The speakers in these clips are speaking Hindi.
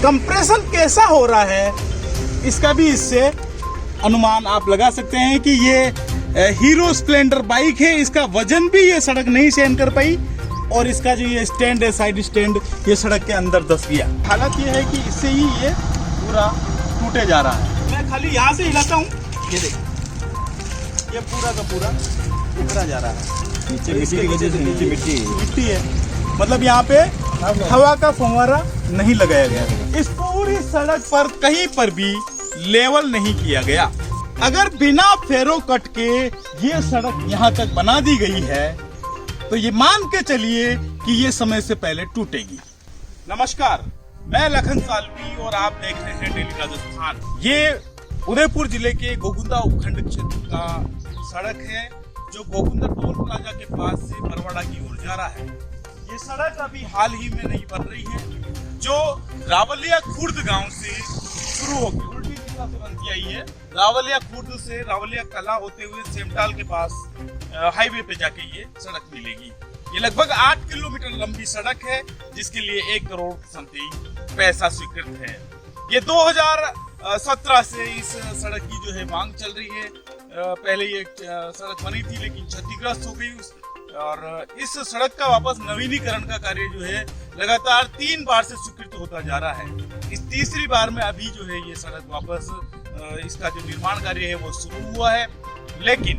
कंप्रेशन कैसा हो रहा है इसका भी इससे अनुमान आप लगा सकते हैं कि ये हीरो स्प्लेंडर बाइक है, इसका वजन भी ये सड़क नहीं सहन कर पाई और इसका जो ये स्टैंड है, साइड स्टैंड, ये सड़क के अंदर धंस गया। हालत ये है कि इससे ही ये पूरा टूटे जा रहा है। मैं खाली यहाँ से हिलाता हूँ, ये देख, ये पूरा का पूरा उखड़ा जा रहा है। नीचे मिट्टी की वजह से नीचे मिट्टी है, मतलब यहाँ पे हवा का फव्वारा नहीं लगाया गया। इस पूरी सड़क पर कहीं पर भी लेवल नहीं किया गया। अगर बिना फेरो कट के ये सड़क यहाँ तक बना दी गई है तो ये मान के चलिए कि ये समय से पहले टूटेगी। नमस्कार, मैं लखन सालवी और आप देख रहे हैं डेली राजस्थान। ये उदयपुर जिले के गोकुंदा उपखंड क्षेत्र का सड़क है जो गोकुंदा टोल प्लाजा के पास से बरवाड़ा की ओर जा रहा है। ये सड़क अभी हाल ही में नहीं बन रही है, जो रावलिया खुर्द गांव से शुरू होकर उल्टी दिशा से बनती आई है। रावलिया खुर्द से रावलिया कला होते हुए सेमटाल के पास हाईवे पे जाके ये सड़क मिलेगी। ये लगभग 8 किलोमीटर लंबी सड़क है जिसके लिए 1 करोड़ समथिंग पैसा स्वीकृत है। ये 2017 से इस सड़क की जो है मांग चल रही है। पहले ये सड़क बनी थी लेकिन क्षतिग्रस्त हो गई और इस सड़क का वापस नवीनीकरण का कार्य जो है लगातार 3 बार से स्वीकृत होता जा रहा है। इस तीसरी बार में अभी जो है ये सड़क वापस इसका जो निर्माण कार्य है वो शुरू हुआ है, लेकिन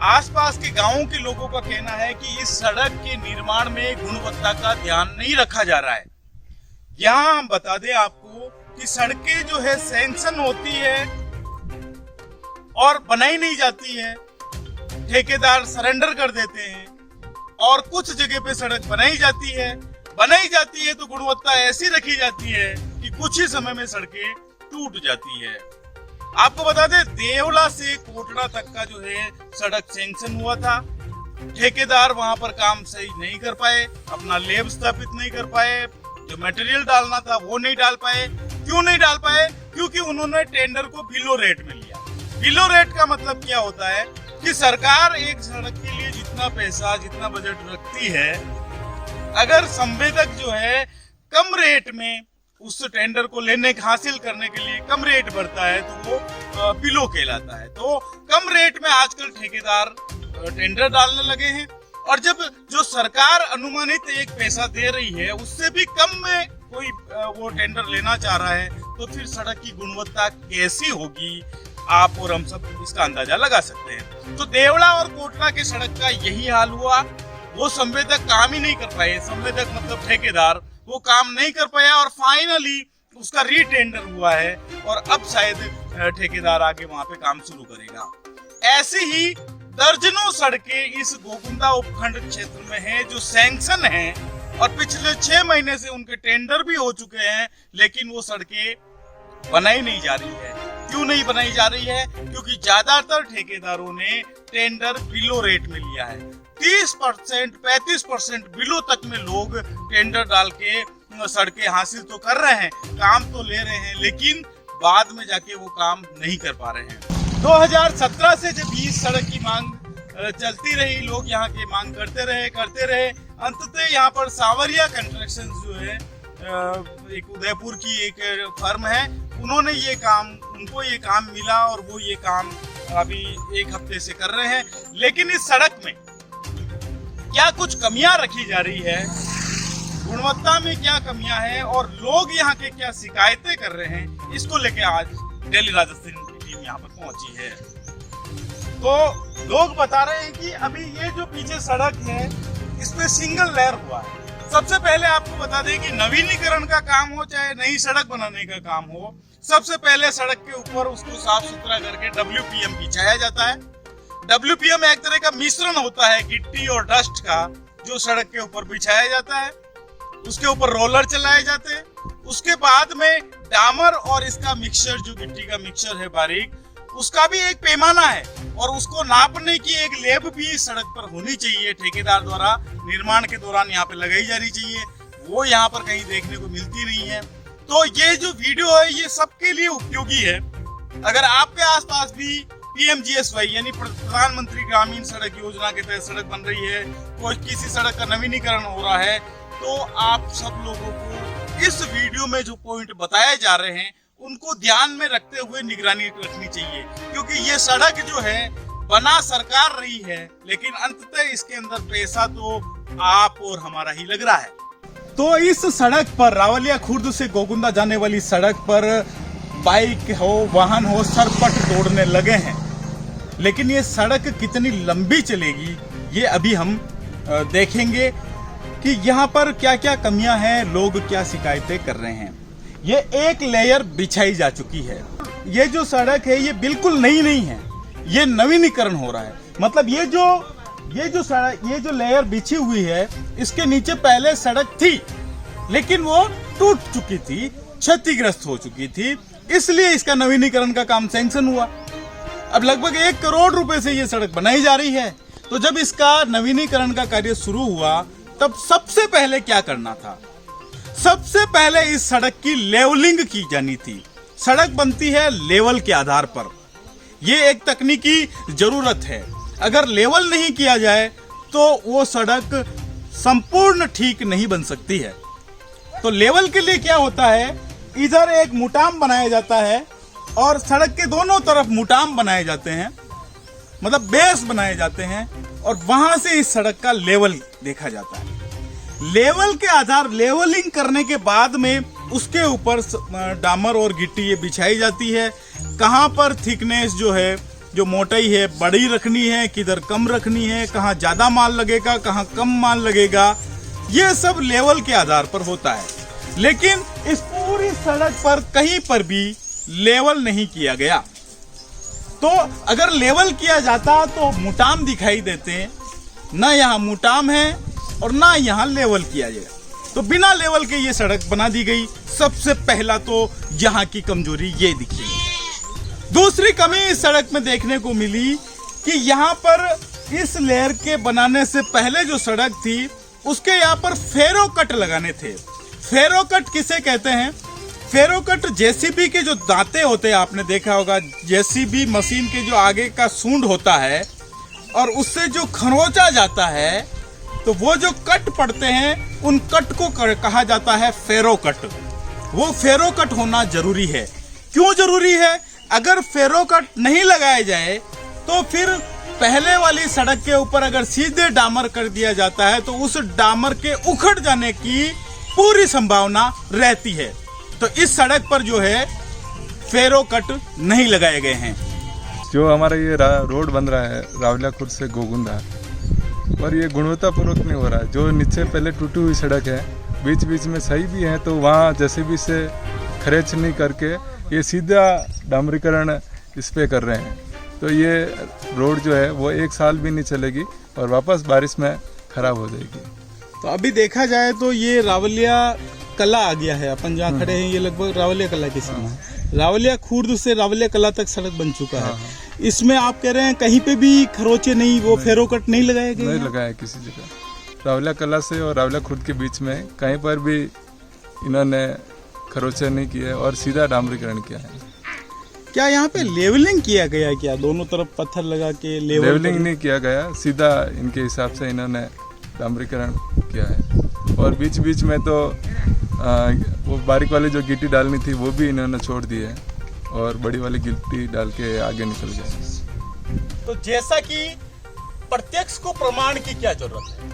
आसपास के गांवों के लोगों का कहना है कि इस सड़क के निर्माण में गुणवत्ता का ध्यान नहीं रखा जा रहा है। यहाँ हम बता दें आपको कि सड़कें जो है सैंक्शन होती है और बनाई नहीं जाती है, ठेकेदार सरेंडर कर देते हैं और कुछ जगह पे सड़क बनाई जाती है तो गुणवत्ता ऐसी रखी जाती है कि कुछ ही समय में सड़कें टूट जाती है। आपको बता दें, देवला से कोटड़ा तक का जो है सड़क सैंक्शन हुआ था। ठेकेदार वहां पर काम सही नहीं कर पाए, अपना लेब स्थापित नहीं कर पाए, जो मटेरियल डालना था वो नहीं डाल पाए। क्यों नहीं डाल पाए? क्योंकि उन्होंने टेंडर को बिलो रेट में लिया। बिलो रेट का मतलब क्या होता है कि सरकार एक सड़क के लिए जितना पैसा, जितना बजट रखती है, अगर संवेदक जो है कम रेट में उस टेंडर को हासिल करने के लिए कम रेट भरता है तो वो बिलो कहलाता है। तो कम रेट में आजकल ठेकेदार टेंडर डालने लगे हैं और जब जो सरकार अनुमानित एक पैसा दे रही है उससे भी कम में कोई वो टेंडर लेना चाह रहा है तो फिर सड़क की गुणवत्ता कैसी होगी, आप और हम सब इसका अंदाजा लगा सकते हैं। तो देवड़ा और कोटड़ा के सड़क का यही हाल हुआ। वो संवेदक काम ही नहीं कर पाए, संवेदक मतलब ठेकेदार, वो काम नहीं कर पाया और फाइनली उसका रीटेंडर हुआ है और अब शायद ठेकेदार आगे वहां पे काम शुरू करेगा। ऐसे ही दर्जनों सड़कें इस गोकुंदा उपखंड क्षेत्र में हैं जो सैंक्शन हैं और पिछले 6 महीने से उनके टेंडर भी हो चुके हैं, लेकिन वो सड़कें बनाई नहीं जा रही है। क्यों नहीं बनाई जा रही है? क्योंकि ज्यादातर ठेकेदारों ने टेंडर बिलो रेट में लिया है। 30%, 35% बिलो तक में लोग टेंडर डाल के सड़कें हासिल तो कर रहे हैं, काम तो ले रहे हैं, लेकिन बाद में जाके वो काम नहीं कर पा रहे हैं। 2017 से जब इस सड़क की मांग चलती रही, लोग यहाँ की मांग करते रहे, अंततः यहाँ पर सावरिया कंस्ट्रक्शन जो है एक उदयपुर की एक फर्म है, उन्होंने उनको ये काम मिला और वो ये काम अभी 1 हफ्ते से कर रहे हैं। लेकिन इस सड़क में क्या कुछ कमियां रखी जा रही है, गुणवत्ता में क्या कमियां हैं और लोग यहाँ के क्या शिकायतें कर रहे हैं, इसको लेके आज डेली राजस्थान की टीम यहाँ पर पहुंची है। तो लोग बता रहे हैं कि अभी ये जो पीछे सड़क है इसमें सिंगल लेयर हुआ है। सबसे पहले आपको बता दें कि नवीनीकरण का काम हो चाहे नई सड़क बनाने का काम हो, सबसे पहले सड़क के ऊपर उसको साफ सुथरा करके WPM बिछाया जाता है। WPM एक तरह का मिश्रण होता है गिट्टी और डस्ट का, जो सड़क के ऊपर बिछाया जाता है। उसके ऊपर रोलर चलाए जाते हैं। उसके बाद में डामर और इसका मिक्सचर, जो गिट्टी का मिक्सचर है बारीक, उसका भी एक पैमाना है और उसको नापने की एक लेब भी सड़क पर होनी चाहिए, ठेकेदार द्वारा निर्माण के दौरान यहाँ पे लगाई जानी चाहिए। वो यहाँ पर कहीं देखने को मिलती नहीं है। तो ये जो वीडियो है ये सबके लिए उपयोगी है। अगर आपके आसपास भी PMGSY यानी प्रधानमंत्री ग्रामीण सड़क योजना के तहत सड़क बन रही है, कोई किसी सड़क का नवीनीकरण हो रहा है, तो आप सब लोगों को इस वीडियो में जो पॉइंट बताए जा रहे हैं उनको ध्यान में रखते हुए निगरानी रखनी चाहिए, क्योंकि ये सड़क जो है बना सरकार रही है, लेकिन अंततः इसके अंदर पैसा तो आप और हमारा ही लग रहा है। तो इस सड़क पर, रावलिया खुर्द से गोगुंदा जाने वाली सड़क पर बाइक हो, वाहन हो, सरपट दौड़ने लगे हैं। लेकिन ये सड़क कितनी लंबी चलेगी ये अभी हम देखेंगे कि यहाँ पर क्या क्या कमियां हैं, लोग क्या शिकायतें कर रहे हैं। ये एक लेयर बिछाई जा चुकी है। ये जो सड़क है ये बिल्कुल नई नहीं है, ये नवीनीकरण हो रहा है। मतलब ये जो लेयर बिछी हुई है, इसके नीचे पहले सड़क थी, लेकिन वो टूट चुकी थी, क्षतिग्रस्त हो चुकी थी, इसलिए इसका नवीनीकरण का काम सैंक्शन हुआ। अब लगभग 1 करोड़ रुपए से ये सड़क बनाई जा रही है। तो जब इसका नवीनीकरण का कार्य शुरू हुआ, तब सबसे पहले क्या करना था? सबसे पहले इस सड़क की लेवलिंग की जानी थी। सड़क बनती है लेवल के आधार पर। ये एक तकनीकी जरूरत है। अगर लेवल नहीं किया जाए तो वो सड़क संपूर्ण ठीक नहीं बन सकती है। तो लेवल के लिए क्या होता है, इधर एक मुटाम बनाया जाता है और सड़क के दोनों तरफ मुटाम बनाए जाते हैं, मतलब बेस बनाए जाते हैं, और वहां से इस सड़क का लेवल देखा जाता है। लेवल के आधार, लेवलिंग करने के बाद में उसके ऊपर डामर और गिट्टी ये बिछाई जाती है। कहां पर थिकनेस जो है, जो मोटाई है, बड़ी रखनी है, किधर कम रखनी है, कहां ज्यादा माल लगेगा, कहां कम माल लगेगा, ये सब लेवल के आधार पर होता है। लेकिन इस पूरी सड़क पर कहीं पर भी लेवल नहीं किया गया। तो अगर लेवल किया जाता तो मुटाम दिखाई देते, ना यहाँ मुटाम है और ना यहाँ लेवल किया जाएगा। तो बिना लेवल के ये सड़क बना दी गई। सबसे पहला तो यहाँ की कमजोरी ये दिखी। दूसरी कमी इस सड़क में देखने को मिली कि यहाँ पर इस लेयर के बनाने से पहले जो सड़क थी, उसके यहाँ पर फेरो कट लगाने थे। फेरो कट किसे कहते हैं? फेरो कट जेसीबी के जो दांते होते हैं, आपने देखा होगा, जेसीबी मशीन के जो आगे का सूंड होता है और उससे जो खरोंचा जाता है, तो वो जो कट पड़ते हैं, उन कट को कहा जाता है फेरो कट। वो फेरो कट होना जरूरी है। क्यों जरूरी है? अगर फेरो कट नहीं लगाया जाए तो फिर पहले वाली सड़क के ऊपर अगर सीधे डामर कर दिया जाता है तो उस डामर के उखड़ जाने की पूरी संभावना रहती है। तो इस सड़क पर जो है फेरो कट नहीं लगाए गए हैं। जो हमारा ये रोड बन रहा है रावलिया खुर्द से गोगुंदा, और ये गुणवत्तापूर्वक नहीं हो रहा है। जो नीचे पहले टूटी हुई सड़क है, बीच बीच में सही भी है, तो वहाँ जैसे भी से खरेच नहीं करके ये सीधा डामरीकरण इस पे कर रहे हैं। तो ये रोड जो है वो 1 साल भी नहीं चलेगी और वापस बारिश में खराब हो जाएगी। तो अभी देखा जाए तो ये रावलिया कला आ गया है। अपन जहाँ खड़े हैं ये लगभग रावलिया कला की सीमा है। रावलिया खुर्द से रावलिया कला तक सड़क बन चुका है। इसमें आप कह रहे हैं कहीं पे भी खरोचे नहीं, वो फेरो कट नहीं लगाए गए? नहीं लगाया किसी जगह। रावलिया कला से और रावलिया खुर्द के बीच में कहीं पर भी इन्होंने खरोचे नहीं किए और सीधा डामरीकरण किया है। क्या यहाँ पे लेवलिंग किया गया है? क्या दोनों तरफ पत्थर लगा के लेवलिंग नहीं किया गया, सीधा इनके हिसाब से इन्होंने डामरीकरण किया है। और बीच बीच में तो वो बारीक वाली जो गिट्टी डालनी थी वो भी इन्होंने छोड़ दी है और बड़ी वाली गिट्टी डाल के आगे निकल गए। तो जैसा कि प्रत्यक्ष को प्रमाण की क्या जरूरत है,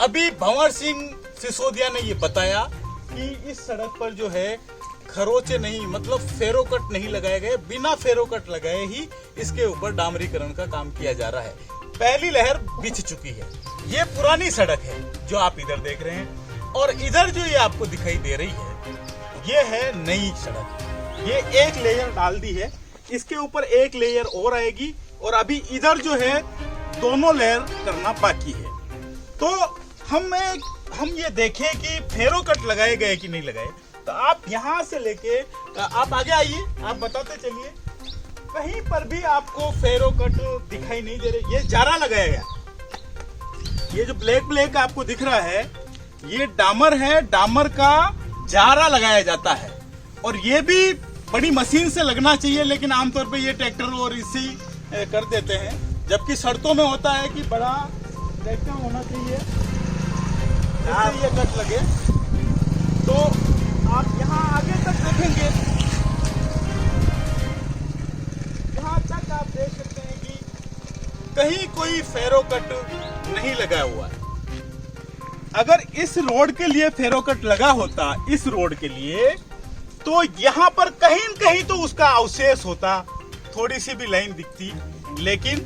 अभी भंवर सिंह सिसोदिया ने ये बताया कि इस सड़क पर जो है खरोचे नहीं, मतलब फेरो कट नहीं लगाए गए। बिना फेरो कट लगाए ही इसके ऊपर डामरीकरण का काम किया जा रहा है। पहली लहर बिछ चुकी है। ये पुरानी सड़क है जो आप इधर देख रहे हैं, और इधर जो ये आपको दिखाई दे रही है ये है नई सड़क। ये एक लेयर डाल दी है, इसके ऊपर एक लेयर और आएगी, और अभी इधर जो है दोनों लेयर करना बाकी है। तो हम ये देखें कि फेरो कट लगाए गए कि नहीं लगाए। तो आप यहाँ से लेके आप आगे आइए, आप बताते चलिए। कहीं पर भी आपको फेरो कट दिखाई नहीं दे रहे। ये जारा लगाया गया, ये जो ब्लैक ब्लैक आपको दिख रहा है ये डामर है। डामर का जारा लगाया जाता है, और ये भी बड़ी मशीन से लगना चाहिए, लेकिन आमतौर पे ये ट्रैक्टर और इसी कर देते हैं। जबकि सड़कों में होता है कि बड़ा ट्रैक्टर होना चाहिए जिससे ये कट लगे। तो आप यहाँ आगे तक देखेंगे, यहाँ तक आप देख सकते हैं कि कहीं कोई फेरोकट नहीं लगा हुआ है। अगर इस रोड के लिए फेरोकट लगा होता, इस रोड के लिए, तो यहाँ पर कहीं न कहीं तो उसका अवशेष होता, थोड़ी सी भी लाइन दिखती, लेकिन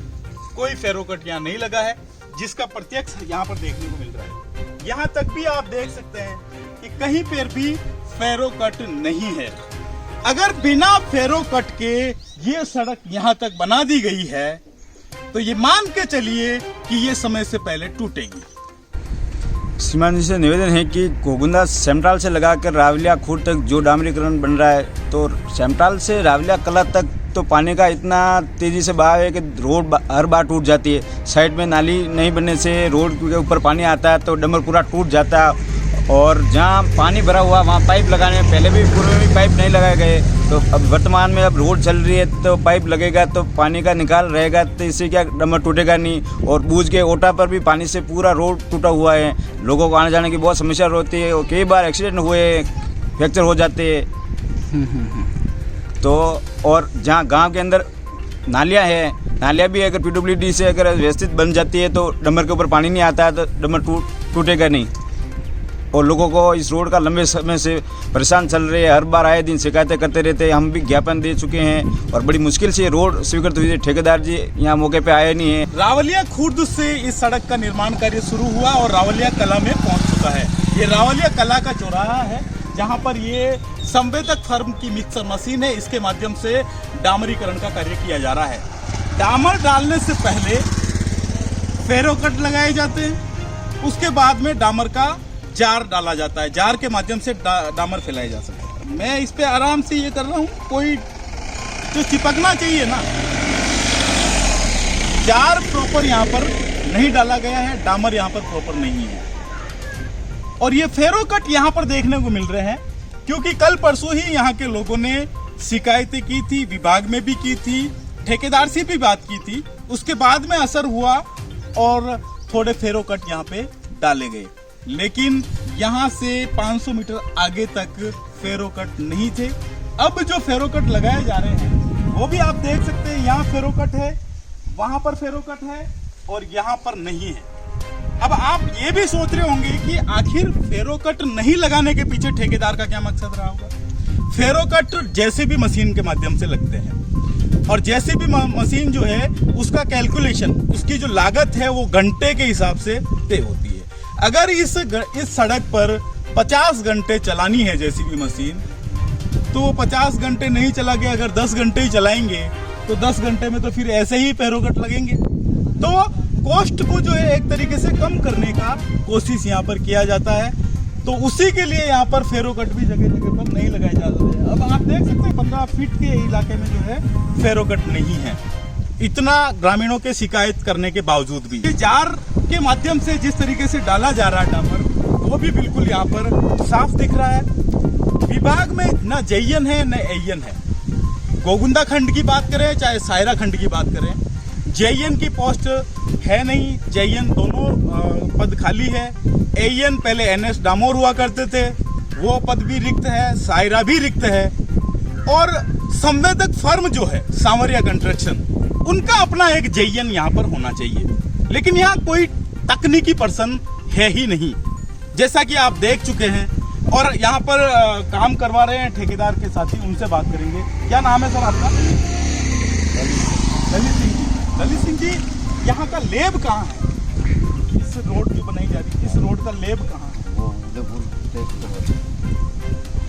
कोई फेरोकट यहाँ नहीं लगा है, जिसका प्रत्यक्ष यहाँ पर देखने को मिल रहा है। यहाँ तक भी आप देख सकते हैं कि कहीं पर भी फेरोकट नहीं है। अगर बिना फेरोकट के ये सड़क यहाँ तक बना दी गई है, तो ये मान के चलिए कि ये समय से पहले टूटेगी। श्रीमान जी से निवेदन है कि गोगुंदा सेमटाल से लगाकर रावलिया खुर्द तक जो डामरीकरण बन रहा है, तो सेमटाल से रावलिया कला तक तो पानी का इतना तेज़ी से बहाव है कि रोड हर बार टूट जाती है। साइड में नाली नहीं बनने से रोड के ऊपर पानी आता है तो डंबर पूरा टूट जाता है। और जहाँ पानी भरा हुआ वहाँ पाइप लगाने में पहले भी पूर्व में भी पाइप नहीं लगाए गए, तो अब वर्तमान में अब रोड चल रही है तो पाइप लगेगा तो पानी का निकाल रहेगा, तो इससे क्या डंबर टूटेगा नहीं। और बूझ के ओटा पर भी पानी से पूरा रोड टूटा हुआ है, लोगों को आने जाने की बहुत समस्या होती है और कई बार एक्सीडेंट हुए, फ्रैक्चर हो जाते हैं। तो और जहाँ गांव के अंदर नालियाँ हैं, नालियाँ भी अगर PWD से अगर व्यवस्थित बन जाती है तो डंबर के ऊपर पानी नहीं आता है, तो डंबर टूटेगा नहीं। और लोगों को इस रोड का लंबे समय से परेशान चल रहे हैं, हर बार आए दिन शिकायतें करते रहते हैं। हम भी ज्ञापन दे चुके हैं और बड़ी मुश्किल से रोड स्वीकृत हुई है। ठेकेदार जी यहाँ मौके पे आए नहीं है। रावलिया खुर्द से इस सड़क का निर्माण कार्य शुरू हुआ और रावलिया कला में पहुंच चुका है। ये रावलिया कला का चौराहा है, जहां पर ये संवेदक फर्म की मिक्सर मशीन है, इसके माध्यम से डामरीकरण का कार्य किया जा रहा है। डामर डालने से पहले फेरोकट लगाए जाते हैं, उसके बाद में डामर का जार डाला जाता है। जार के माध्यम से डामर फैलाया जा सकता है। मैं इस पे आराम से ये कर रहा हूँ, कोई जो चिपकना चाहिए ना, जार प्रॉपर यहाँ पर नहीं डाला गया है, डामर यहाँ पर प्रॉपर नहीं है। और ये फेरोकट यहाँ पर देखने को मिल रहे हैं क्योंकि कल परसों ही यहाँ के लोगों ने शिकायतें की थी, विभाग में भी की थी, ठेकेदार से भी बात की थी। उसके बाद में असर हुआ और थोड़े फेरोकट यहाँ पे डाले गए, लेकिन यहाँ से 500 मीटर आगे तक फेरोकट नहीं थे। अब जो फेरोकट लगाए जा रहे हैं वो भी आप देख सकते हैं, यहाँ फेरोकट है, वहां पर फेरोकट है और यहाँ पर नहीं है। अब आप ये भी सोच रहे होंगे कि आखिर फेरोकट नहीं लगाने के पीछे ठेकेदार का क्या मकसद रहा होगा। फेरोकट जैसे भी मशीन के माध्यम से लगते हैं और जैसे भी मशीन जो है उसका कैलकुलेशन, उसकी जो लागत है वो घंटे के हिसाब से तय होती है। अगर इस सड़क पर 50 घंटे चलानी है जैसी भी मशीन, तो वो 50 घंटे नहीं चला के अगर 10 घंटे ही चलाएंगे तो 10 घंटे में तो फिर ऐसे ही फेरोकट लगेंगे। तो कॉस्ट को जो है एक तरीके से कम करने का कोशिश यहाँ पर किया जाता है, तो उसी के लिए यहाँ पर फेरोकट भी जगह जगह पर नहीं लगाए जा रहे हैं। अब आप देख सकते हैं 15 फीट के इलाके में जो है फेरोकट नहीं है, इतना ग्रामीणों के शिकायत करने के बावजूद भी। जार के माध्यम से जिस तरीके से डाला जा रहा है डामर, वो भी बिल्कुल यहाँ पर साफ दिख रहा है। विभाग में न जयन है न एयन है। गोगुंदा खंड की बात करें चाहे सायरा खंड की बात करें, जयन की पोस्ट है नहीं, जयन दोनों पद खाली है। एयन पहले NS डामोर हुआ करते थे, वो पद भी रिक्त है, सायरा भी रिक्त है। और संवेदक फर्म जो है सांवरिया कंस्ट्रक्शन, उनका अपना एक जयन यहाँ पर होना चाहिए, लेकिन यहाँ कोई तकनीकी पर्सन है ही नहीं, जैसा कि आप देख चुके हैं। और यहाँ पर काम करवा रहे हैं ठेकेदार के साथी, उनसे बात करेंगे। क्या नाम है सर आपका? ललित सिंह जी। ललित सिंह जी, यहाँ का लेब कहाँ है? इस रोड जो बनाई जा रही है, इस रोड का लेब कहाँ है? वो उदयपुर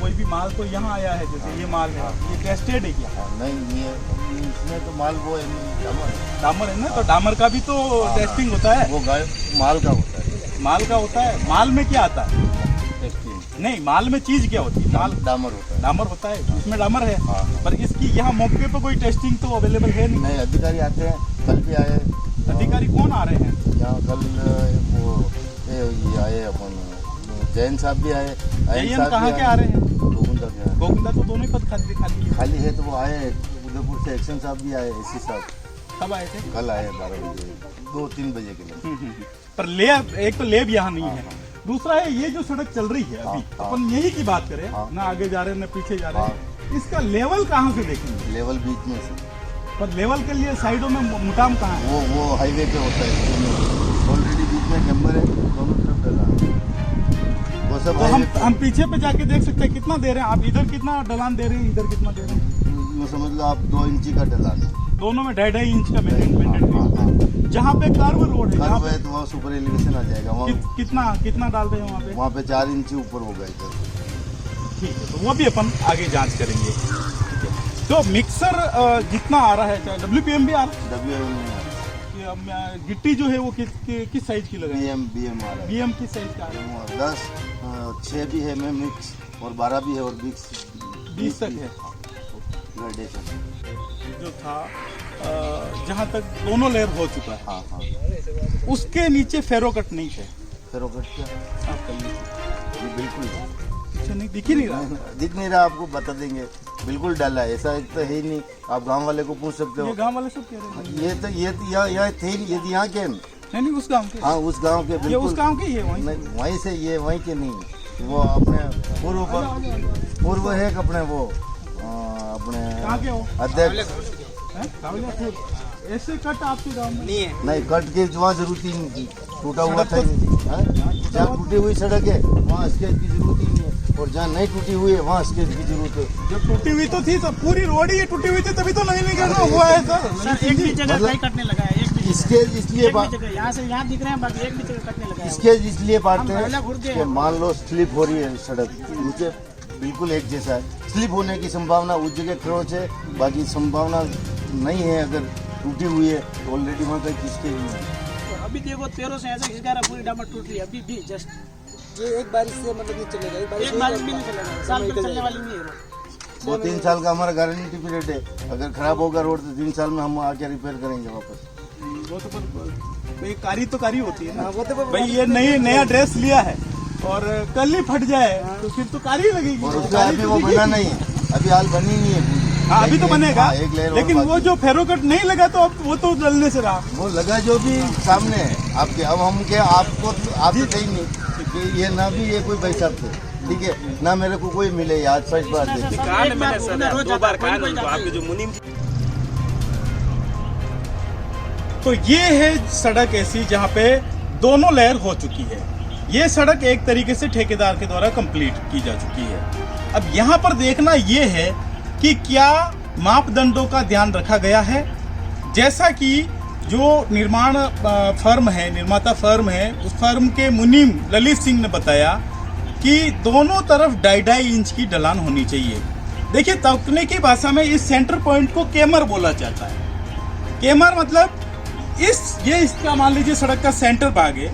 कोई भी माल तो यहाँ आया है, जैसे ये माल है, ये टेस्टेड है क्या? नहीं, ये इसमें तो माल वो है डामर है ना, तो डामर का भी तो टेस्टिंग होता है। वो गाय माल का होता है। माल का होता है। माल में क्या आता है? टेस्टिंग नहीं, माल में चीज क्या होती है? माल डामर होता है। डामर होता है, उसमें डामर है। हाँ। पर इसकी यहाँ मौके पे कोई टेस्टिंग तो अवेलेबल है नहीं। नहीं, अधिकारी आते हैं, कल भी आए। अधिकारी कौन आ रहे हैं यहाँ? कल वो ये आए अपन जैन साहब भी आए। जैन कहाँ के आ रहे हैं? गोगुंदा के। गोगुंदा तो दोनों ही पद खाली है तो वो आए। उदयपुर से एक्शन साहब भी आए, एसी साहब। कब आए थे? कल आए 12 बजे, 2-3 बजे के लिए। पर लेब, एक तो लेब यहाँ नहीं है, दूसरा है ये जो सड़क चल रही है अभी, हाँ। अपन यही की बात करें, हाँ। ना आगे जा रहे हैं ना पीछे जा रहे हैं, इसका लेवल कहाँ से देखेंगे? लेवल बीच में से, पर लेवल के लिए साइडों में मुटाम कहाँ है? वो हाईवे पे होता है, ऑलरेडी बीच में कैम्बर है, दोनों तरफ डला है। वो सब तो हाईवे पे, हम पीछे पे जाके देख सकते हैं कितना दे रहे हैं आप, इधर कितना ढलान दे रहे हैं, इधर कितना दे रहे हैं, यूँ समझ लो आप 2 इंची का डलान है। दोनों में 2.5 इंच का मेंटेन। जहाँ पे कर्व रोड है, जहाँ कर्व है तो वहाँ सुपर एलिवेशन आ जाएगा, वहाँ कितना डाल रहे हैं वहाँ पे? वहाँ पे 4 इंची ऊपर होगा इधर। ठीक है, तो वो भी अपन आगे जांच करेंगे। ठीक है, तो मिक्सर जितना आ रहा है, WPM भी आ रहा है, गिट्टी जो है वो किस साइज की लगाई? BM आ रहा है, BM किस साइज का आ रहा है? 10 6 भी है में मिक्स, और 12 भी है, और 20 तक है ग्रेडेशन। जो था जहाँ तक दोनों लेयर हो चुका है, हाँ हाँ, उसके नीचे फेरोकट नहीं है। फेरोकट क्या? आपका नीचे ये बिल्कुल पीछे नहीं दिख ही नहीं रहा। दिख नहीं रहा, आपको बता देंगे, बिल्कुल डाला है, ऐसा तो है ही नहीं। आप गांव वाले को पूछ सकते ये हो, गांव वाले सब कह रहे हैं। ये तो यहाँ थे ही नहीं, ये तो यहाँ के हैं। नहीं उस गांव के, हाँ उस गांव के, ये बिल्कुल उस गांव के ही है वहीं। नहीं, वहीं से ये वहीं के नहीं, वो अपने पूर्व है अपने वो अपने कहाँ के हो? अध्यक्ष हैं? ऐसे कट आपके गांव में नहीं है? नहीं, कट के वहाँ जरूरत ही नहीं थी, टूटा हुआ था ही नहीं। हाँ? जहाँ टूटी हुई सड़क है वहाँ स्केच की जरूरत ही नहीं है, और जहाँ नहीं टूटी हुई है वहाँ स्केच की जरूरत है। जब टूटी हुई तो थी, सब पूरी रोड ही टूटी हुई थी, तभी तो नहीं करना हुआ है सर। एक भी जगह नहीं कटने लगा है, एक भी स्केच इसलिए एक भी जगह यहाँ से यहाँ दिख रहे हैं, बाकी एक भी जगह कटने लगा है। स्केच इसलिए बांटते हम पहले घुर हैं के कि मान लो स्लिप हो रही है सड़क, नीचे बिल्कुल एक जैसा है, स्लिप होने की संभावना उस जगह क्रॉच है, बाकी संभावना नहीं है। अगर टूटी हुई है तो ऑलरेडी वहाँ कहीं किसके भी नहीं। अभी देखो 13 से ऐसा खिसका रहा, पूरी डामर टूट रही है अभी भी जस्ट। ये एक बारिश से मतलब नहीं चलेगा, एक बारिश भी नहीं चलेगा, साल भर चलने वाली नहीं है रोड। 2-3 साल का हमारा गारंटी पीरियड है, अगर खराब होगा रोड तो 3 साल में हम आके रिपेयर करेंगे वापस। वो तो भाई कारी तो कारी होती है ना। वो तो भाई ये नया ड्रेस लिया है और कल ही फट जाए तो फिर तो कारी लगेगी। और उसका अभी वो बना नहीं है, अभी हाल बनी नहीं है। हाँ अभी तो बनेगा, हाँ, एक लेयर और लेकिन वो बाकी। जो फेरोकट नहीं लगा तो अब वो तो जलने से रहा। वो लगा जो भी सामने है आपके, अब हम क्या आपको आप तो कहीं नहीं कि ये ना भी ये कोई पैसा थे, ठीक है ना, मेरे को कोई मिले आज फर्स्ट बार देखे। दो बार कहा ना उनको, आपके जो मुनीम तो ये है सड़क ऐसी जहाँ पे दोनों लेयर हो चुकी है। ये सड़क एक तरीके से ठेकेदार के द्वारा कंप्लीट की जा चुकी है। अब यहाँ पर देखना ये है कि क्या मापदंडों का ध्यान रखा गया है। जैसा कि जो निर्माण फर्म है, निर्माता फर्म है, उस फर्म के मुनीम ललित सिंह ने बताया कि दोनों तरफ 2.5 इंच की ढलान होनी चाहिए। देखिए तकनीकी भाषा में इस सेंटर पॉइंट को केमर बोला जाता है। केमर मतलब ये इसका मान लीजिए सड़क का सेंटर भाग है,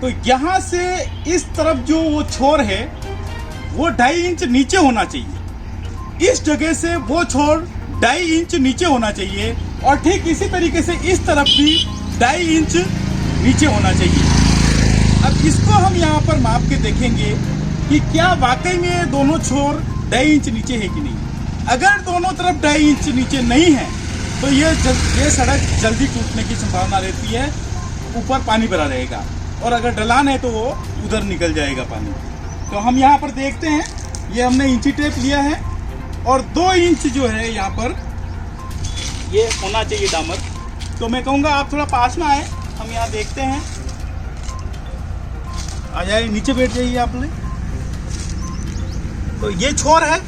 तो यहाँ से इस तरफ जो वो छोर है वो 2.5 इंच नीचे होना चाहिए, इस जगह से वो छोर 2.5 इंच नीचे होना चाहिए, और ठीक इसी तरीके से इस तरफ भी 2.5 इंच नीचे होना चाहिए। अब इसको हम यहाँ पर माप के देखेंगे कि क्या वाकई में ये दोनों छोर 2.5 इंच नीचे है कि नहीं। अगर दोनों तरफ 2.5 इंच नीचे नहीं है तो ये सड़क जल्दी टूटने की संभावना रहती है, ऊपर पानी भरा रहेगा, और अगर ढलान है तो वो उधर निकल जाएगा पानी। तो हम यहाँ पर देखते हैं, ये हमने इंची टेप लिया है और 2 इंच जो है यहाँ पर ये होना चाहिए डामर। तो मैं कहूँगा आप थोड़ा पास में आए, हम यहाँ देखते हैं। आ जाए, नीचे बैठ जाइए आप लोग। तो ये छोर है,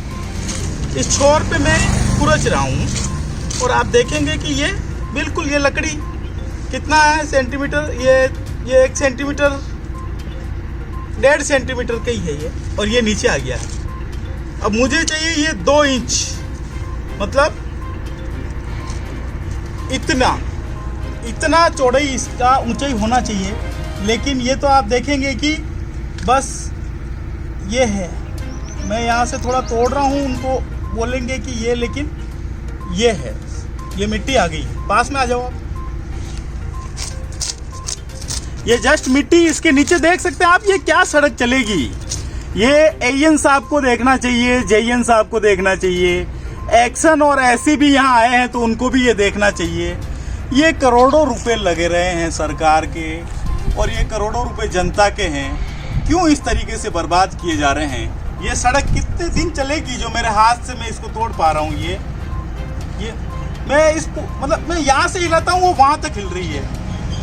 इस छोर पे मैं खुरच रहा हूँ और आप देखेंगे कि ये बिल्कुल ये लकड़ी कितना है सेंटीमीटर, ये 1 सेंटीमीटर 1.5 सेंटीमीटर का ही है ये, और ये नीचे आ गया है। अब मुझे चाहिए ये 2 इंच, मतलब इतना चौड़ाई इसका ऊंचाई होना चाहिए, लेकिन ये तो आप देखेंगे कि बस ये है। मैं यहाँ से थोड़ा तोड़ रहा हूँ, उनको बोलेंगे कि ये, लेकिन ये है, ये मिट्टी आ गई है। पास में आ जाओ आप, ये जस्ट मिट्टी, इसके नीचे देख सकते हैं आप ये क्या सड़क चलेगी। ये एएन साहब को देखना चाहिए, जेएन साहब को देखना चाहिए, एक्शन और ऐसी भी यहाँ आए हैं तो उनको भी ये देखना चाहिए। ये करोड़ों रुपए लगे रहे हैं सरकार के, और ये करोड़ों रुपए जनता के हैं, क्यों इस तरीके से बर्बाद किए जा रहे हैं। ये सड़क कितने दिन चलेगी जो मेरे हाथ से मैं इसको तोड़ पा रहा हूँ। ये मैं इसको मतलब मैं यहाँ से हिलाता हूँ वो वहाँ तक हिल रही है।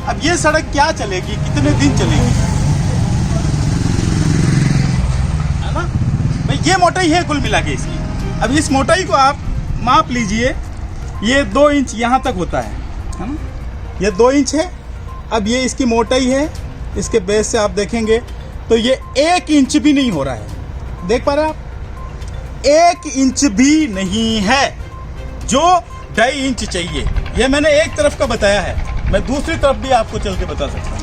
अब ये सड़क क्या चलेगी, कितने दिन चलेगी, है ना भाई। ये मोटाई है कुल मिला के इसकी। अब इस मोटाई को आप माप लीजिए, ये 2 इंच यहाँ तक होता है ना, ये 2 इंच है। अब ये इसकी मोटाई है, इसके बेस से आप देखेंगे तो ये 1 इंच भी नहीं हो रहा है। देख पा रहे हैं आप, 1 इंच भी नहीं है जो 2.5 इंच चाहिए। ये मैंने एक तरफ का बताया है, मैं दूसरी तरफ भी आपको चल के बता सकता हूँ।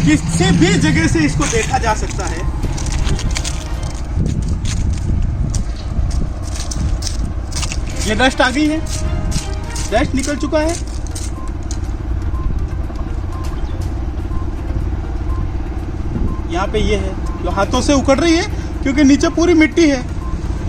किसी भी जगह से इसको देखा जा सकता है। ये डस्ट आ गई है, डस्ट निकल चुका है। यहाँ पे ये है जो हाथों से उखड़ रही है क्योंकि नीचे पूरी मिट्टी है,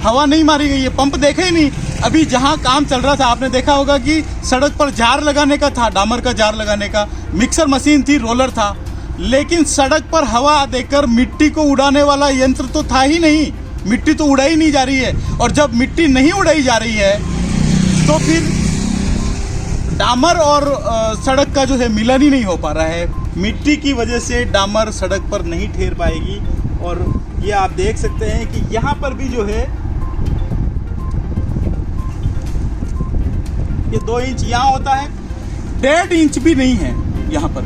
हवा नहीं मारी गई है। पंप देखे ही नहीं। अभी जहाँ काम चल रहा था आपने देखा होगा कि सड़क पर जार लगाने का था, डामर का जार लगाने का, मिक्सर मशीन थी, रोलर था, लेकिन सड़क पर हवा देकर मिट्टी को उड़ाने वाला यंत्र तो था ही नहीं। मिट्टी तो उड़ाई नहीं जा रही है, और जब मिट्टी नहीं उड़ाई जा रही है तो फिर डामर और सड़क का जो है मिलन ही नहीं हो पा रहा है। मिट्टी की वजह से डामर सड़क पर नहीं ठहर पाएगी। और ये आप देख सकते हैं कि यहाँ पर भी जो है ये 2 इंच यहाँ होता है, 1.5 इंच भी नहीं है यहाँ पर।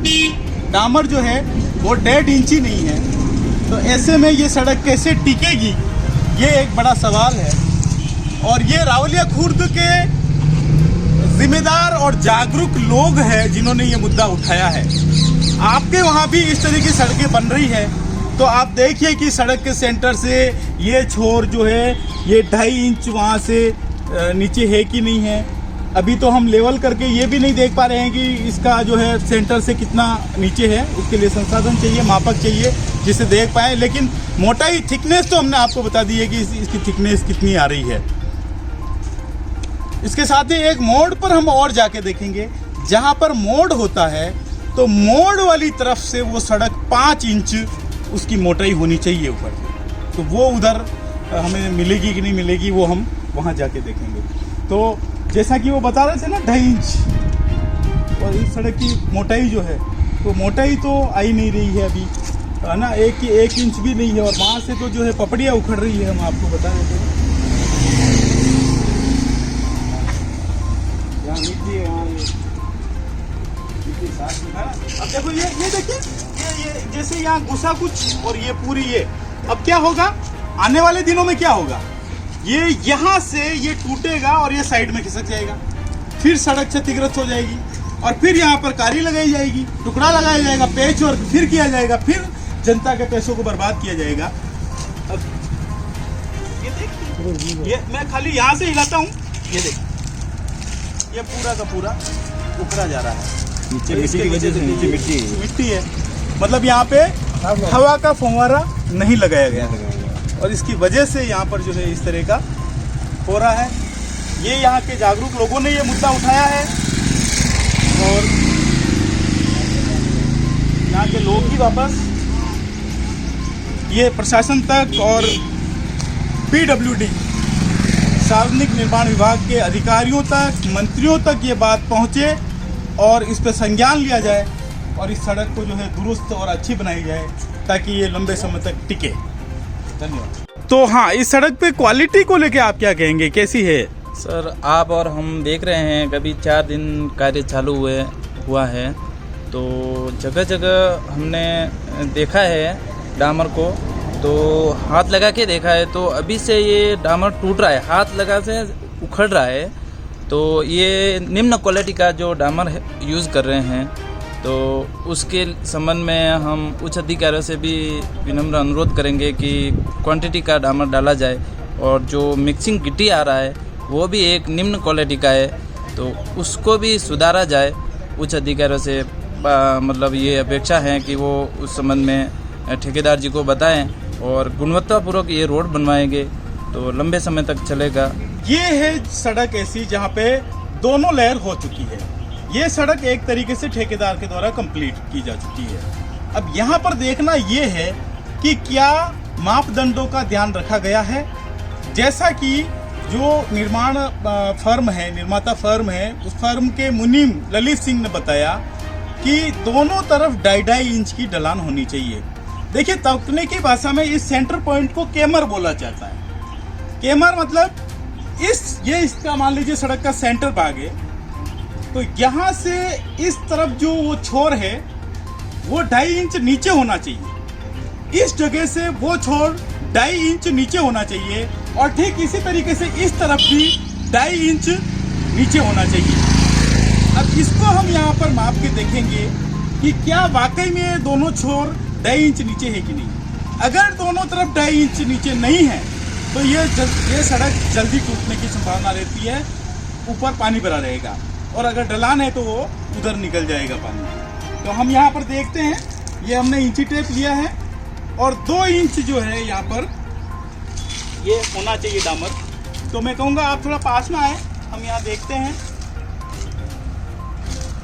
डामर जो है वो 1.5 इंच ही नहीं है। तो ऐसे में ये सड़क कैसे टिकेगी, ये एक बड़ा सवाल है। और ये रावलिया खुर्द के जिम्मेदार और जागरूक लोग हैं जिन्होंने ये मुद्दा उठाया है। आपके वहाँ भी इस तरह की सड़कें बन रही है तो आप देखिए कि सड़क के सेंटर से ये छोर जो है ये 2.5 इंच वहाँ से नीचे है कि नहीं है। अभी तो हम लेवल करके ये भी नहीं देख पा रहे हैं कि इसका जो है सेंटर से कितना नीचे है। उसके लिए संसाधन चाहिए, मापक चाहिए जिसे देख पाए। लेकिन मोटाई, थिकनेस तो हमने आपको बता दी है कि इसकी थिकनेस कितनी आ रही है। इसके साथ ही एक मोड़ पर हम और जाके देखेंगे, जहाँ पर मोड़ होता है तो मोड़ वाली तरफ से वो सड़क 5 इंच उसकी मोटाई होनी चाहिए ऊपर से। तो वो उधर हमें मिलेगी कि नहीं मिलेगी वो हम वहाँ जाके देखेंगे। तो जैसा कि वो बता रहे थे ना 2.5 इंच, और इस सड़क की मोटाई जो है तो मोटाई तो आई नहीं रही है अभी, है ना। 1 इंच भी नहीं है। और वहाँ से तो जो है पपड़ियाँ उखड़ रही है, हम आपको बता रहे थे। यहाँ मिट्टी है, वहाँ मिट्टी साफ है ना। अब देखो ये देखिए, ये जैसे यहाँ घुसा कुछ और ये पूरी ये, अब क्या होगा आने वाले दिनों में, क्या होगा, ये यहाँ से ये टूटेगा और ये साइड में खिसक जाएगा, फिर सड़क क्षतिग्रस्त हो जाएगी, और फिर यहाँ पर कारी लगाई जाएगी, टुकड़ा लगाया जाएगा, पैच वर्क फिर किया जाएगा, फिर जनता के पैसों को बर्बाद किया जाएगा। अब ये देखिए, ये मैं खाली यहाँ से हिलाता हूँ, ये देखिए ये पूरा का पूरा उखड़ा जा रहा है। नीचे मिट्टी की वजह से नीचे मिट्टी है, मतलब यहाँ पे हवा का फव्वारा नहीं लगाया गया और इसकी वजह से यहाँ पर जो है इस तरह का हो रहा है। ये यहाँ के जागरूक लोगों ने ये मुद्दा उठाया है और यहाँ के लोग ही वापस ये प्रशासन तक और PWD सार्वजनिक निर्माण विभाग के अधिकारियों तक, मंत्रियों तक ये बात पहुँचे और इस पर संज्ञान लिया जाए और इस सड़क को जो है दुरुस्त और अच्छी बनाई जाए ताकि ये लंबे समय तक टिके। धन्यवाद। तो हाँ, इस सड़क पे क्वालिटी को लेके आप क्या कहेंगे, कैसी है? सर, आप और हम देख रहे हैं कभी 4 दिन कार्य चालू हुआ है तो जगह जगह हमने देखा है डामर को, तो हाथ लगा के देखा है तो अभी से ये डामर टूट रहा है, हाथ लगा से उखड़ रहा है। तो ये निम्न क्वालिटी का जो डामर यूज़ कर रहे हैं, तो उसके संबंध में हम उच्च अधिकारियों से भी विनम्र अनुरोध करेंगे कि क्वांटिटी का डामर डाला जाए और जो मिक्सिंग गिट्टी आ रहा है वो भी एक निम्न क्वालिटी का है तो उसको भी सुधारा जाए। उच्च अधिकारियों से मतलब ये अपेक्षा है कि वो उस संबंध में ठेकेदार जी को बताएं और गुणवत्तापूर्वक ये रोड बनवाएंगे तो लंबे समय तक चलेगा। ये है सड़क ऐसी जहाँ पे दोनों लेयर हो चुकी है। ये सड़क एक तरीके से ठेकेदार के द्वारा कंप्लीट की जा चुकी है। अब यहाँ पर देखना ये है कि क्या मापदंडों का ध्यान रखा गया है। जैसा कि जो निर्माण फर्म है, निर्माता फर्म है, उस फर्म के मुनीम ललित सिंह ने बताया कि दोनों तरफ 2.5 इंच की ढलान होनी चाहिए। देखिए, तकनीकी भाषा में इस सेंटर पॉइंट को केमर बोला जाता है। केमर मतलब इसका मान लीजिए सड़क का सेंटर भाग है, तो यहाँ से इस तरफ जो वो छोर है वो 2.5 इंच नीचे होना चाहिए। इस जगह से वो छोर 2.5 इंच नीचे होना चाहिए और ठीक इसी तरीके से इस तरफ भी 2.5 इंच नीचे होना चाहिए। अब इसको हम यहाँ पर माप के देखेंगे कि क्या वाकई में ये दोनों छोर 2.5 इंच नीचे है कि नहीं। अगर दोनों तरफ 2.5 इंच नीचे नहीं है तो ये सड़क जल्दी टूटने की संभावना रहती है, ऊपर पानी भरा रहेगा, और अगर ढलान है तो वो उधर निकल जाएगा पानी। तो हम यहाँ पर देखते हैं, ये हमने इंची टेप लिया है और 2 इंच जो है यहाँ पर ये होना चाहिए डामर। तो मैं कहूँगा आप थोड़ा पास में आए, हम यहाँ देखते हैं।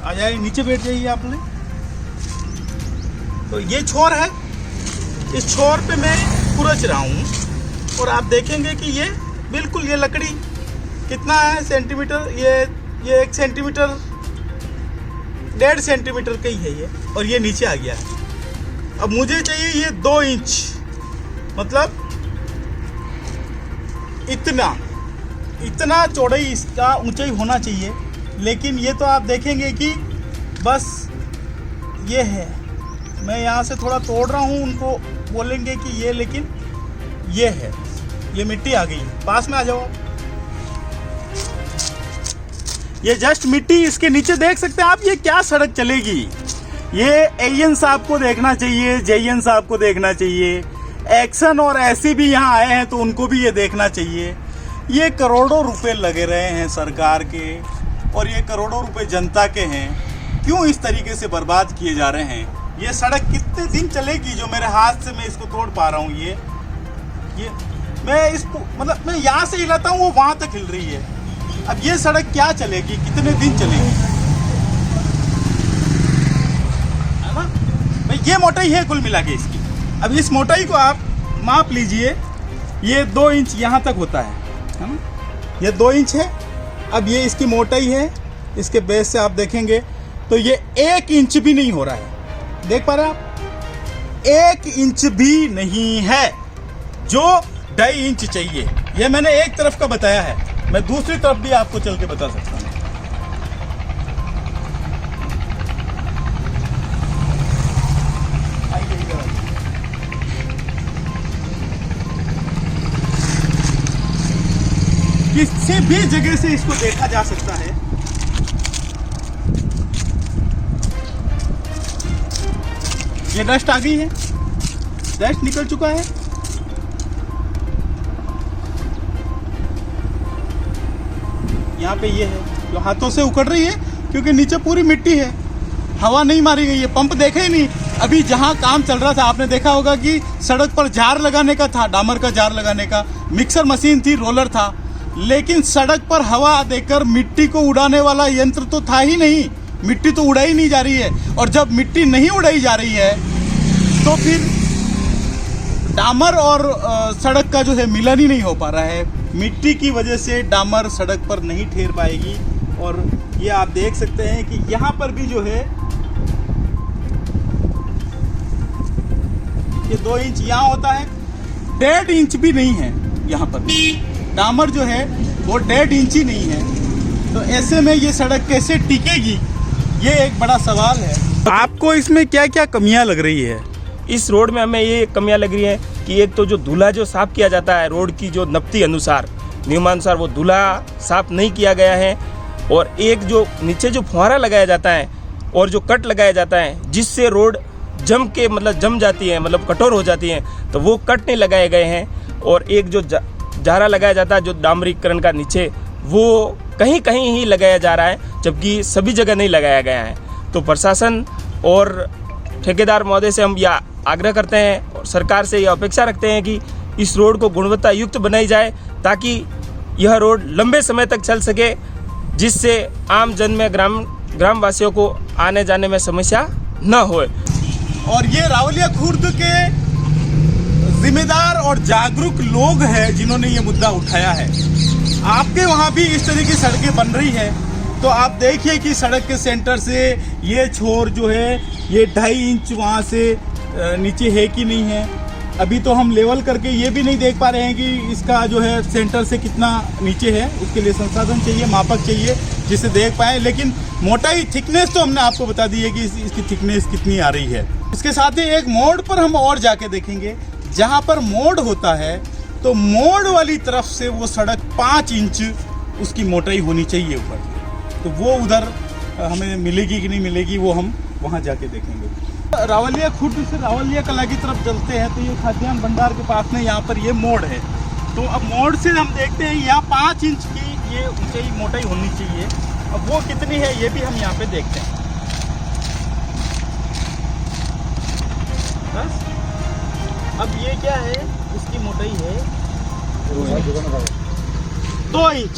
आ जाए, नीचे बैठ जाइए आप लोग। तो ये छोर है, इस छोर पे मैं खुरच रहा हूँ और आप देखेंगे कि ये बिल्कुल ये लकड़ी कितना है सेंटीमीटर, ये 1 सेंटीमीटर 1.5 सेंटीमीटर का ही है ये, और ये नीचे आ गया है। अब मुझे चाहिए ये 2 इंच, मतलब इतना चौड़ाई इसका ऊंचाई होना चाहिए। लेकिन ये तो आप देखेंगे कि बस ये है। मैं यहाँ से थोड़ा तोड़ रहा हूँ, उनको बोलेंगे कि ये, लेकिन ये है, ये मिट्टी आ गई। पास में आ जाओ। ये जस्ट मिट्टी, इसके नीचे देख सकते हैं आप। ये क्या सड़क चलेगी। ये एएन साहब को देखना चाहिए, जेएन साहब को देखना चाहिए, एक्शन और ऐसी भी यहाँ आए हैं तो उनको भी ये देखना चाहिए। ये करोड़ों रुपए लगे रहे हैं सरकार के और ये करोड़ों रुपए जनता के हैं, क्यों इस तरीके से बर्बाद किए जा रहे हैं। ये सड़क कितने दिन चलेगी जो मेरे हाथ से मैं इसको तोड़ पा रहा हूँ। ये मैं इसको मतलब मैं यहाँ से हिलाता हूँ, वो वहाँ तक हिल रही है। अब ये सड़क क्या चलेगी, कितने दिन चलेगी, है ना भाई। ये मोटाई है कुल मिला के इसकी। अब इस मोटाई को आप माप लीजिए, ये 2 इंच यहाँ तक होता है ना, ये 2 इंच है। अब ये इसकी मोटाई है, इसके बेस से आप देखेंगे तो ये 1 इंच भी नहीं हो रहा है। देख पा रहे हैं आप, 1 इंच भी नहीं है जो 2.5 इंच चाहिए। ये मैंने एक तरफ का बताया है, मैं दूसरी तरफ भी आपको चल के बता सकता हूँ। किसी भी जगह से इसको देखा जा सकता है। ये डस्ट आ गई है, डस्ट निकल चुका है। यहाँ पे ये है जो हाथों से उखड़ रही है, क्योंकि नीचे पूरी मिट्टी है, हवा नहीं मारी गई है। पंप देखे ही नहीं। अभी जहाँ काम चल रहा था आपने देखा होगा कि सड़क पर जार लगाने का था, डामर का जार लगाने का, मिक्सर मशीन थी, रोलर था, लेकिन सड़क पर हवा देकर मिट्टी को उड़ाने वाला यंत्र तो था ही नहीं। मिट्टी तो उड़ाई नहीं जा रही है, और जब मिट्टी नहीं उड़ाई जा रही है तो फिर डामर और सड़क का जो है मिलन ही नहीं हो पा रहा है। मिट्टी की वजह से डामर सड़क पर नहीं ठहर पाएगी। और ये आप देख सकते हैं कि यहाँ पर भी जो है ये 2 इंच यहाँ होता है, 1.5 इंच भी नहीं है यहाँ पर। डामर जो है वो 1.5 इंच ही नहीं है। तो ऐसे में ये सड़क कैसे टिकेगी, ये एक बड़ा सवाल है। आपको इसमें क्या क्या कमियां लग रही है? इस रोड में हमें ये कमियां लग रही है कि एक तो जो धूला जो साफ़ किया जाता है रोड की जो नपती अनुसार, नियमानुसार, वो धूला साफ़ नहीं किया गया है। और एक जो नीचे जो फुहारा लगाया जाता है और जो कट लगाया जाता है जिससे रोड जम जाती है, मतलब कठोर हो जाती है, तो वो कट नहीं लगाए गए हैं। और एक जो जारा लगाया जाता है जो डामरीकरण का नीचे, वो कहीं कहीं ही लगाया जा रहा है, जबकि सभी जगह नहीं लगाया गया है। तो प्रशासन और ठेकेदार महोदय से हम यह आग्रह करते हैं और सरकार से ये अपेक्षा रखते हैं कि इस रोड को गुणवत्ता युक्त बनाई जाए ताकि यह रोड लंबे समय तक चल सके, जिससे आम जन में ग्रामवासियों को आने जाने में समस्या न हो। और ये रावलिया खुर्द के जिम्मेदार और जागरूक लोग हैं जिन्होंने ये मुद्दा उठाया है। आपके वहाँ भी इस तरह की सड़कें बन रही है तो आप देखिए कि सड़क के सेंटर से ये छोर जो है ये 2.5 इंच वहाँ से नीचे है कि नहीं है। अभी तो हम लेवल करके ये भी नहीं देख पा रहे हैं कि इसका जो है सेंटर से कितना नीचे है। उसके लिए संसाधन चाहिए, मापक चाहिए जिसे देख पाए। लेकिन मोटाई, थिकनेस तो हमने आपको बता दी है कि इसकी थिकनेस कितनी आ रही है। इसके साथ ही एक मोड़ पर हम और जाके देखेंगे, जहाँ पर मोड़ होता है तो मोड़ वाली तरफ से वो सड़क 5 इंच उसकी मोटाई होनी चाहिए ऊपर। तो वो उधर हमें मिलेगी कि नहीं मिलेगी वो हम वहाँ जाके देखेंगे। रावलिया खुर्द से रावलिया कला की तरफ चलते हैं तो ये खाद्यान्न भंडार के पास में यहाँ पर ये मोड़ है। तो अब मोड़ से हम देखते हैं यहाँ 5 इंच की ये ऊंचाई मोटाई होनी चाहिए। अब वो कितनी है ये भी हम यहाँ पे देखते हैं। बस अब ये क्या है, इसकी मोटाई है 2 इंच।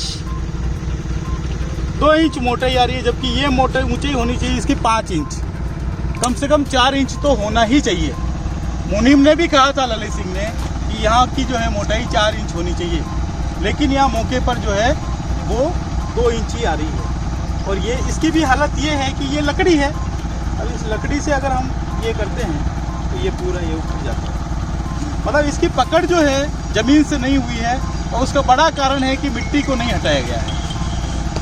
2 इंच मोटाई आ रही है, जबकि ये मोटाई ऊंचाई होनी चाहिए इसकी 5 इंच। कम से कम 4 इंच तो होना ही चाहिए। मुनीम ने भी कहा था, ललित सिंह ने, कि यहाँ की जो है मोटाई 4 इंच होनी चाहिए, लेकिन यहाँ मौके पर जो है वो 2 इंच ही आ रही है। और ये इसकी भी हालत ये है कि ये लकड़ी है। अब इस लकड़ी से अगर हम ये करते हैं तो ये पूरा ये उठ जाता है। मतलब इसकी पकड़ जो है ज़मीन से नहीं हुई है और उसका बड़ा कारण है कि मिट्टी को नहीं हटाया गया है।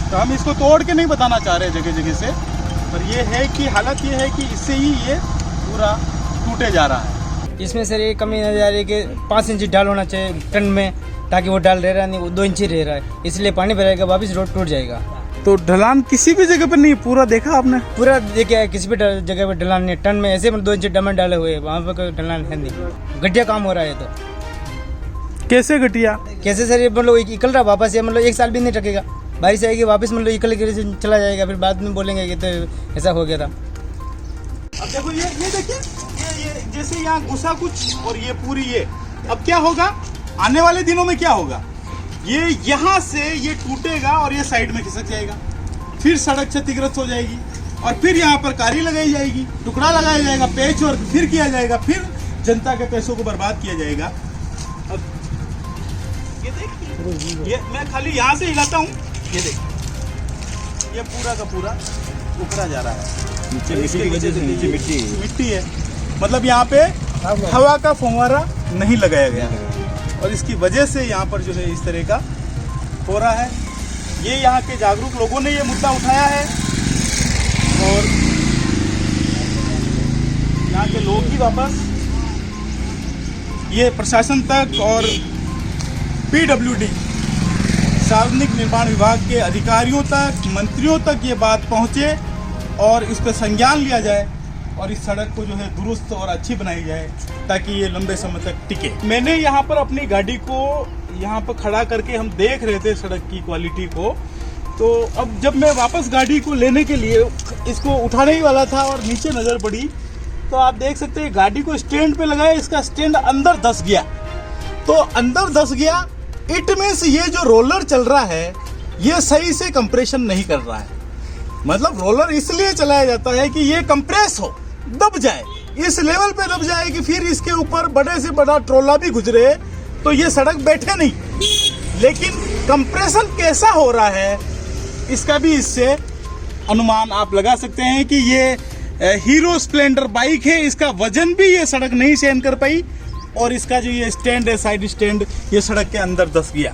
तो हम इसको तोड़ के नहीं बताना चाह रहे जगह जगह से, पर ये है कि हालत ये है कि इससे ही ये पूरा टूटे जा रहा है। इसमें सर ये कमी नजर आ रही है कि 5 इंच डाल होना चाहिए टन में, ताकि वो डाल रह रहा नहीं, वो 2 इंच ही रह रहा है, इसलिए पानी भरेगा वापस रोड टूट जाएगा। तो ढलान किसी भी जगह पर नहीं, पूरा देखा आपने? पूरा देखिए, किसी भी जगह पर ढलान नहीं, टन में ऐसे 2 इंच डमन डाले हुए हैं, वहाँ पर कोई ढलान है नहीं। घटिया काम हो रहा है। तो कैसे घटिया? कैसे सर, ये मतलब निकल रहा वापस, ये मतलब 1 साल भी नहीं टकेगा, बारिश आएगी वापस मतलब इकल से चला जाएगा, फिर बाद में बोलेंगे कि तो ऐसा हो गया था। अब देखो ये देखिए, ये जैसे यहाँ घुसा कुछ और ये पूरी ये, अब क्या होगा आने वाले दिनों में, क्या होगा, ये यहाँ से ये टूटेगा और ये साइड में खिसक जाएगा, फिर सड़क क्षतिग्रस्त हो जाएगी और फिर यहाँ पर कारी लगाई जाएगी, टुकड़ा लगाया जाएगा, पैच और फिर किया जाएगा, फिर जनता के पैसों को बर्बाद किया जाएगा। अब ये देखिए, ये मैं खाली यहाँ से हिलाता हूँ, ये देखिए ये पूरा का पूरा उखड़ा जा रहा है नीचे, मिट्टी की वजह से नीचे मिट्टी है। मतलब यहाँ पे हवा का फव्वारा नहीं लगाया गया है और इसकी वजह से यहाँ पर जो है इस तरह का हो रहा है। ये यहाँ के जागरूक लोगों ने ये मुद्दा उठाया है और यहाँ के लोग ही वापस ये प्रशासन तक और PWD सार्वजनिक निर्माण विभाग के अधिकारियों तक, मंत्रियों तक ये बात पहुँचे और इस पर संज्ञान लिया जाए और इस सड़क को जो है दुरुस्त और अच्छी बनाई जाए ताकि ये लंबे समय तक टिके। मैंने यहाँ पर अपनी गाड़ी को यहाँ पर खड़ा करके हम देख रहे थे सड़क की क्वालिटी को, तो अब जब मैं वापस गाड़ी को लेने के लिए इसको उठाने ही वाला था और नीचे नज़र पड़ी तो आप देख सकते हैं गाड़ी को स्टैंड पे लगाया, इसका स्टैंड अंदर धंस गया। तो अंदर धंस गया, इट मीन्स ये जो रोलर चल रहा है ये सही से कंप्रेशन नहीं कर रहा है। मतलब रोलर इसलिए चलाया जाता है कि ये कंप्रेस हो, दब जाए, इस लेवल पे दब जाए कि फिर इसके ऊपर बड़े से बड़ा ट्रोला भी गुजरे तो ये सड़क बैठे नहीं। लेकिन कंप्रेशन कैसा हो रहा है इसका भी इससे अनुमान आप लगा सकते हैं कि ये हीरो स्प्लेंडर बाइक है, इसका वजन भी ये सड़क नहीं सहन कर पाई और इसका जो ये स्टैंड है, साइड स्टैंड, ये सड़क के अंदर धंस गया।